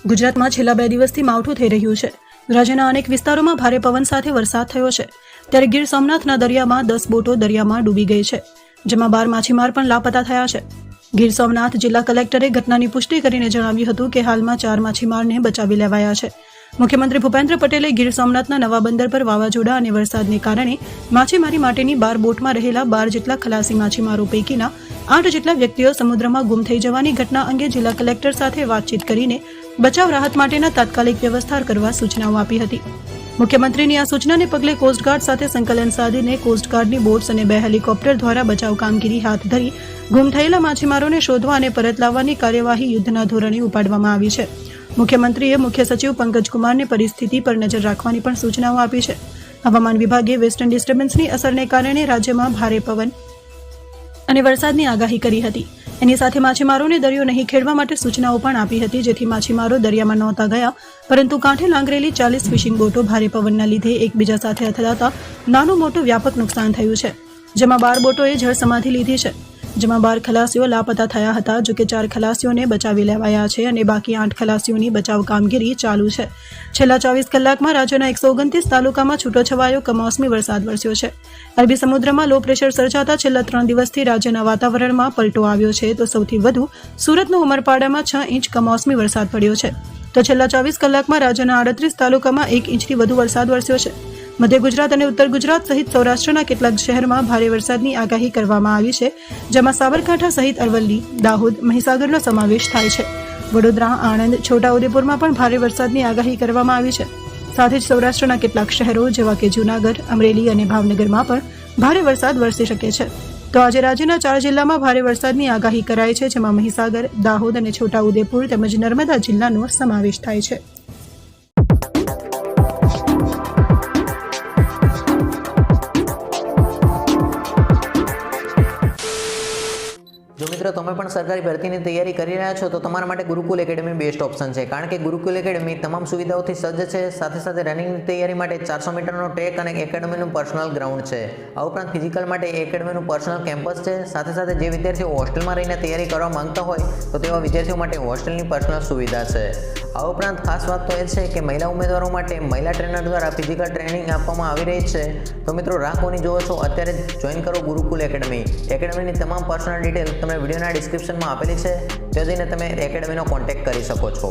ગુજરાતમાં છેલ્લા 2 દિવસથી માવઠું થઈ રહ્યું છે। રાજ્યના અનેક વિસ્તારોમાં ભારે પવન સાથે વરસાદ થયો છે, ત્યારે ગીર સોમનાથના દરિયામાં 10 બોટો દરિયામાં ડૂબી ગઈ છે, જેમાં 12 માછીમાર પણ લાપતા થયા છે। ગીર સોમનાથ જિલ્લા કલેક્ટરે ઘટનાની પુષ્ટિ કરીને જણાવ્યું હતું કે હાલમાં 4 માછીમારને બચાવી લેવાયા છે। મુખ્યમંત્રી ભૂપેન્દ્ર પટેલે ગીર સોમનાથના નવા બંદર પર વાવાઝોડા અને વરસાદને કારણે માછીમારી માટેની 12 બોટમાં રહેલા 12 જેટલા ખલાસી માછીમારો પૈકીના 8 જેટલા વ્યક્તિઓ સમુદ્રમાં ગુમ થઈ જવાની ઘટના અંગે જિલ્લા કલેક્ટર સાથે વાતચીત કરીને બચાવ રાહત માટેના તાત્કાલિક વ્યવસ્થા કરવા સૂચનાઓ આપી હતી। મુખ્યમંત્રીની આ સૂચનાને પગલે કોસ્ટગાર્ડ સાથે સંકલન સાધીને કોસ્ટગાર્ડની બોટ્સ અને 2 હેલિકોપ્ટર દ્વારા બચાવ કામગીરી હાથ ધરી ગુમ થયેલા માછીમારોને શોધવા અને પરત લાવવાની કાર્યવાહી યુદ્ધના ધોરણે ઉપાડવામાં આવી છે। મુખ્યમંત્રીએ મુખ્ય સચિવ પંકજકુમારને પરિસ્થિતિ પર નજર રાખવાની પણ સૂચનાઓ આપી છે। હવામાન વિભાગે વેસ્ટર્ન ડિસ્ટર્બન્સની અસરને કારણે રાજ્યમાં ભારે પવન અને વરસાદની આગાહી કરી હતી। એની સાથે માછીમારોને દરિયો નહીં ખેડવા માટે સૂચનાઓ પણ આપી હતી, જેથી માછીમારો દરિયામાં નહોતા ગયા, પરંતુ કાંઠે લાંગરેલી 40 ફિશિંગ બોટો ભારે પવનના લીધે એકબીજા સાથે અથડાતા નાનું મોટું વ્યાપક નુકસાન થયું છે, જેમાં 12 બોટોએ જળ સમાધિ લીધી છે, જેમાં 12 ખલાસીઓ લાપતા થયા હતા। જો કે 4 ખલાસીઓને બચાવી લેવાયા છે અને બાકી 8 ખલાસીઓની બચાવ કામગીરી ચાલુ છે। છેલ્લા 24 કલાકમાં રાજ્યના 129 તાલુકામાં છૂટોછવાયો કમોસમી વરસાદ વરસ્યો છે। અરબી સમુદ્રમાં લો પ્રેશર સર્જાતા છેલ્લા 3 દિવસથી રાજ્યના વાતાવરણમાં પલટો આવ્યો છે, તો સૌથી વધુ સુરતના ઉમરપાડામાં 6 ઇંચ કમોસમી વરસાદ પડ્યો છે, તો છેલ્લા 24 કલાકમાં રાજ્યના 38 તાલુકામાં 1 ઇંચથી વધુ વરસાદ વરસ્યો છે। મધ્ય ગુજરાત અને ઉત્તર ગુજરાત સહિત સૌરાષ્ટ્રના કેટલાક શહેરમાં ભારે વરસાદની આગાહી કરવામાં આવી છે, જેમાં સાબરકાંઠા સહિત અરવલ્લી, દાહોદ, મહીસાગરનો સમાવેશ થાય છે। વડોદરા, આણંદ, છોટાઉદેપુરમાં પણ ભારે વરસાદની આગાહી કરવામાં આવી છે। સાથે જ સૌરાષ્ટ્રના કેટલાક શહેરો જેવા કે જૂનાગઢ, અમરેલી અને ભાવનગરમાં પણ ભારે વરસાદ વરસી શકે છે। તો આજે રાજ્યના 4 જિલ્લામાં ભારે વરસાદની આગાહી કરાઈ છે, જેમાં મહીસાગર, દાહોદ અને છોટાઉદેપુર તેમજ નર્મદા જિલ્લાનો સમાવેશ થાય છે। જો મિત્રો તમે પણ સરકારી ભરતીની તૈયારી કરી રહ્યા છો તો તમારા માટે ગુરુકુલ એકેડમી બેસ્ટ ઓપ્શન છે, કારણ કે ગુરુકુલ એકેડમી તમામ સુવિધાઓથી સજ્જ છે। સાથે સાથે રનિંગની તૈયારી માટે 400 મીટરનો ટ્રેક અને એકેડમીનું પર્સનલ ગ્રાઉન્ડ છે। આ ઉપરાંત ફિઝિકલ માટે એકેડમીનું પર્સનલ કેમ્પસ છે। સાથે સાથે જે વિદ્યાર્થીઓ હોસ્ટેલમાં રહીને તૈયારી કરવા માંગતા હોય તો તેવા વિદ્યાર્થીઓ માટે હોસ્ટેલની પર્સનલ સુવિધા છે। આ ઉપરાંત ખાસ વાત તો એ છે કે મહિલા ઉમેદવારો માટે મહિલા ટ્રેનર દ્વારા ફિઝિકલ ટ્રેનિંગ આપવામાં આવી રહી છે। તો મિત્રો રાહ કોની જોવો છો, અત્યારે જોઈન કરો ગુરુકુલ એકેડમી। એકેડમીની તમામ પર્સનલ ડિટેલ તમને વિડીયોના ડિસ્ક્રિપ્શનમાં આપેલી છે, ત્યાં જઈને તમે એકેડમીનો કોન્ટેક્ટ કરી શકો છો।